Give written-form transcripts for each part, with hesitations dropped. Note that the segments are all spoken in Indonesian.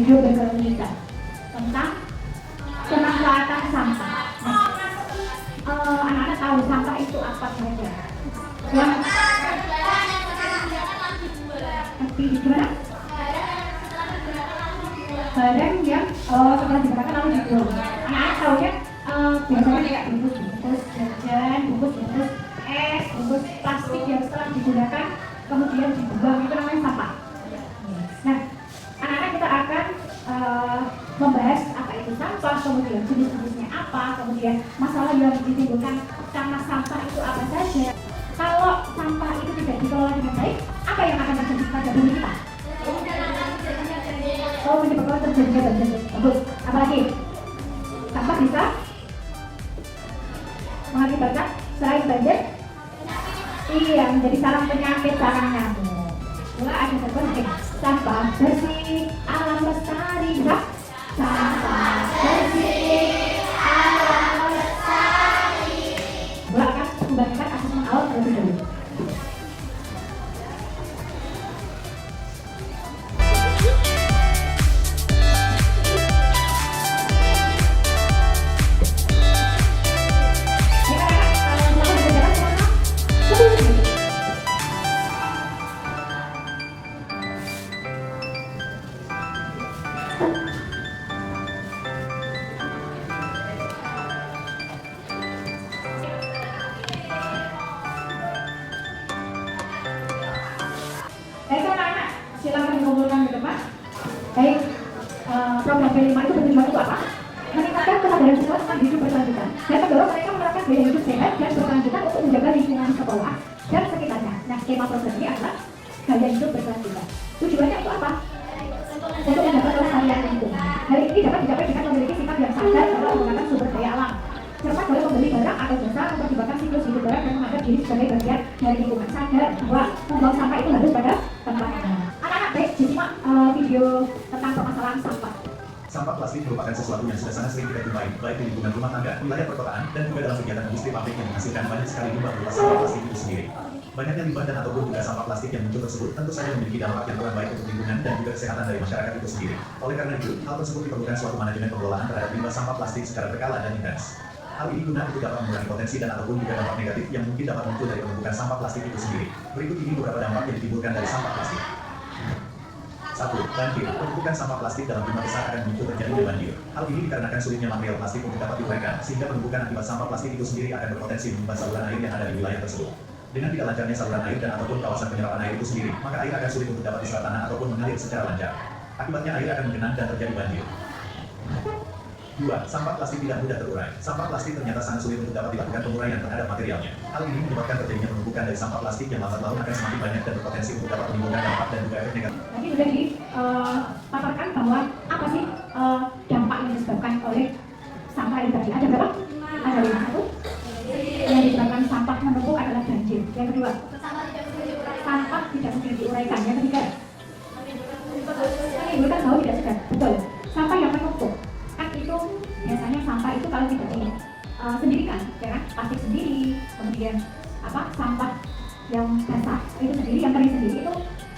video berkelanjutan tentang pemanfaatan sampah. Anak-anak tahu sampah itu apa saja? Yang gimana? Barang yang setelah digunakan lalu dibuang. Anak-anak tahu ya, biasanya kayak bungkus jajan, bungkus es, bungkus plastik yang setelah digunakan kemudian dibuang, itu namanya sampah. Nah, anak-anak kita akan membahas apa itu sampah, kemudian jenis-jenisnya apa, kemudian masalah yang ditimbulkan karena sampah itu apa saja. Kalau sampah itu tidak dikelola dengan baik, apa yang akan terjadi pada bumi kita? Oh, menyebabkan terjadinya banjir. Bagus. Apalagi? Sampah bisa mengakibatkan selain banjir, iya, menjadi sarang penyakit, sarang nyamuk. Pula ada terpenting, sampah bersih, alam lestari. Sampah bersih, alam lestari. Pula kan membandingkan kasus awal terlebih dahulu. Baik anak-anak, silakan dikumpulkan ke depan. Baik, program B5 itu bertujuan untuk apa? Meningkatkan kesadaran siswa tentang hidup berkelanjutan dan mendorong mereka menerapkan gaya hidup sehat dan berkelanjutan untuk menjaga lingkungan sekolah dan sekitarnya. Nah, skema program ini adalah gaya hidup berkelanjutan. Tujuannya untuk apa? Untuk menjaga kelestarian lingkungan. Hal ini dapat dicapai dengan memiliki sikap yang sadar dalam menggunakan sumber daya alam. Cermat dalam membeli barang atau jasa, mempertimbangkan siklus hidup barang dan menganggap diri sebagai bagian dari lingkungan. Sadar bahwa membuang sampah itu harus pada tempatnya. Anak-anak, baik, disimak video tentang permasalahan sampah. Sampah plastik merupakan sesuatu yang sudah sangat sering kita jumpai, baik di lingkungan rumah tangga, wilayah perkotaan, dan juga dalam kegiatan industri pabrik yang menghasilkan banyak sekali limbah berupa sampah plastik itu sendiri. Banyaknya limbah dan ataupun juga sampah plastik yang muncul tersebut tentu saja memiliki dampak yang kurang baik untuk lingkungan dan juga kesehatan dari masyarakat itu sendiri. Oleh karena itu, hal tersebut diperlukan suatu manajemen pengelolaan terhadap limbah sampah plastik secara berkala dan intens. Hal ini guna untuk dapat mengurangi potensi dan ataupun juga dampak negatif yang mungkin dapat muncul dari penumpukan sampah plastik itu sendiri. Berikut ini beberapa dampak yang ditimbulkan dari sampah plastik. 1. Banjir. Penumpukan sampah plastik dalam jumlah besar akan memicu terjadinya banjir. Hal ini dikarenakan sulitnya material plastik untuk dapat diuraikan, sehingga penumpukan akibat sampah plastik itu sendiri akan berpotensi menyumbat saluran air yang ada di wilayah tersebut. Dengan tidak lancarnya saluran air dan ataupun kawasan penyerapan air itu sendiri, maka air akan sulit untuk dapat diserap tanah ataupun mengalir secara lancar. Akibatnya air akan menggenang dan terjadi banjir. 2. Sampah plastik tidak mudah terurai. Sampah plastik ternyata sangat sulit untuk dapat dilakukan penguraian terhadap materialnya. Hal ini menyebabkan terjadinya penumpukan dari sampah plastik yang lambat laun akan semakin banyak dan berpotensi untuk dapat menimbulkan dampak dan juga efek negatif. Tadi sudah dipaparkan bahwa apa sih dampak yang disebabkan oleh sampah ini tadi. Ada berapa? Ada 5. Yang disebabkan sampah menumpuk adalah banjir. Yang kedua, sampah tidak mungkin diuraikan. Yang ketiga, menimbulkan bau tidak sedap. Betul. Sampah yang menumpuk. Kan itu biasanya sampah itu kalau tidak sendirikan, ya kan? Plastik sendiri, kemudian sampah yang basah itu sendiri, yang kering sendiri itu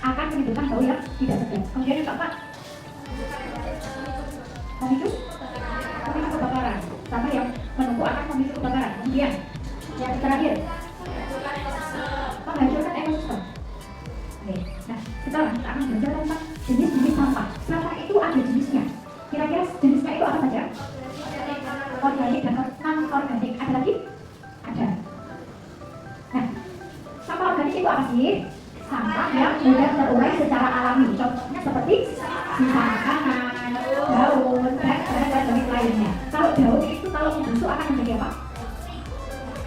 akan menimbulkan bau yang tidak sedap. Kemudian yang keempat, memicu kebakaran. Sampah yang menumpuk akan memicu kebakaran. Kemudian yang terakhir, menghancurkan ekosistem. Oke, nah sekarang kita akan belajar tentang jenis-jenis sampah. Sampah itu ada jenisnya. Kira-kira jenisnya itu apa saja? Organik dan non-organik. Ada lagi? Ada. Nah, sampah organik itu apa sih? Sampah yang mudah terurai secara alami. Contohnya seperti sisa makanan, daun, dan bahan-bahan lainnya. Kalau daun itu kalau membusuk akan menjadi apa?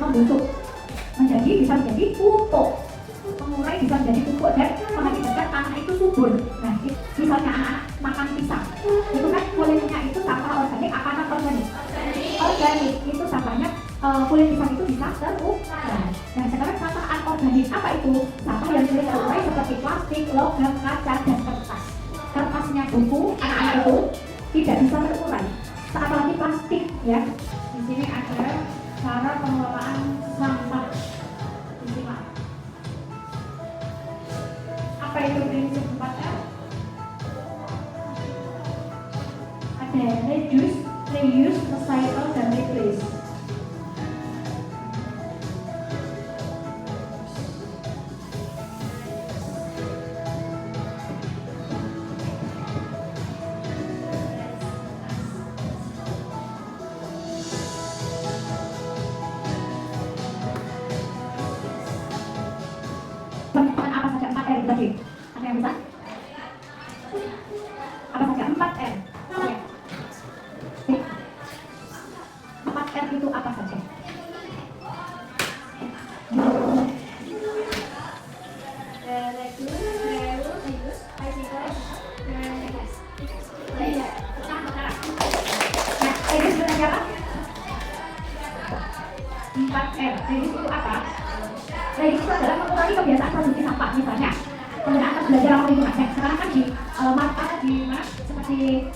Membusuk. Bisa menjadi pupuk. Mengurai bisa menjadi pupuk dan mengakibatkan tanah itu subur. Nah, misalnya anak-anak makan pisang, itu kan kulitnya itu sampah organik apa non organik? Organik. Itu sampahnya kulit pisang itu bisa terurai. Nah, sekarang sampah anorganik apa itu? Sampah yang sulit terurai seperti plastik, logam, kaca, dan kertas. Kertasnya buku anak-anak itu tidak bisa terurai. Apalagi plastik, ya. Di sini ada cara pengelolaan sampah. Disimak. Apa itu prinsip 4R? ada reduce, reuse, recycle, dan replace. Temukan apa saja 4 R itu tadi? Ada yang bisa? Apa saja 4 R? Oke. 4 R itu apa saja? Nah, reduce sebenarnya apa? 4R. Reduce itu apa? Reduce itu adalah mengurangi kebiasaan produksi sampah, misalnya penggunaan tas belanja ramah lingkungan. Nah, sekarang kan di market di mana seperti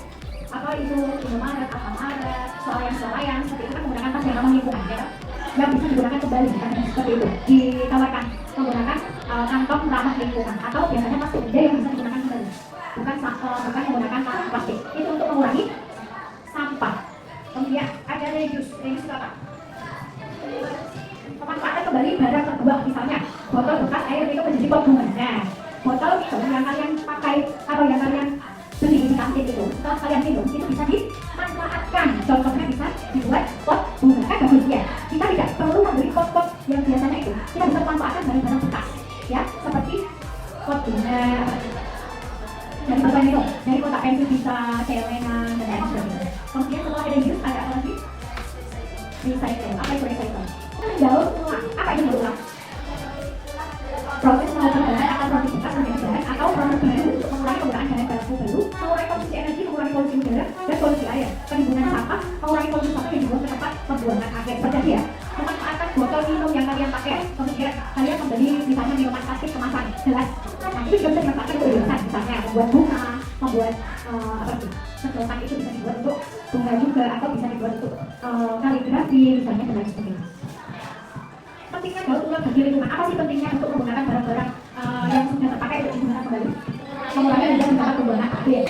apa itu Indomaret, Alfamart, swalayan seperti itu kan menggunakan tas yang ramah lingkungan, ya kan? Yang bisa digunakan kembali, kan seperti itu. Ditawarkan menggunakan kantong ramah lingkungan atau biasanya tas belanja yang bisa digunakan kembali, bukan menggunakan tas plastik. Itu untuk mengurangi sampah. Kemudian ada reduce itu apa? Pemanfaatan kembali barang terbuang, misalnya botol bekas air itu menjadi pot bunga. Nah, botol itu yang kalian pakai atau yang kalian beli di kantin itu, setelah kalian minum itu bisa dimanfaatkan. Contohnya bisa dibuat pot bunga, kan bagus ya. Kita tidak perlu membeli pot-pot yang biasanya itu. Kita bisa memanfaatkan barang-barang bekas, ya, seperti pot bunga dari apa itu, dari kotak pensil bisa, celengan dan lain sebagainya. Kemudian setelah ada use ada apa lagi? Recycle. Apa itu recycle? Daur ulang. Apa itu daur ulang? Proses pengobatan akan produk bekas menjadi bahan atau produk baru untuk mengurangi penggunaan bahan baku baru, mengurangi konsumsi energi, mengurangi polusi udara dan polusi air, penimbunan sampah, mengurangi polusi sampah yang dibuang ke tempat pembuangan akhir. Seperti ya, memanfaatkan botol minum yang kalian pakai, kemudian kalian membeli misalnya minuman plastik kemasan gelas. Nah, itu juga bisa dimanfaatkan untuk hiasan, misalnya membuat bunga, membuat apa sih? Sedotan itu bisa dibuat untuk bunga juga atau bisa dibuat untuk kaligrafi misalnya dan lain sebagainya. Pentingnya daur ulang bagi lingkungan. Apa sih pentingnya untuk menggunakan barang-barang yang sudah terpakai untuk digunakan kembali? Mengurangi dan mencegah pembuangan akhir.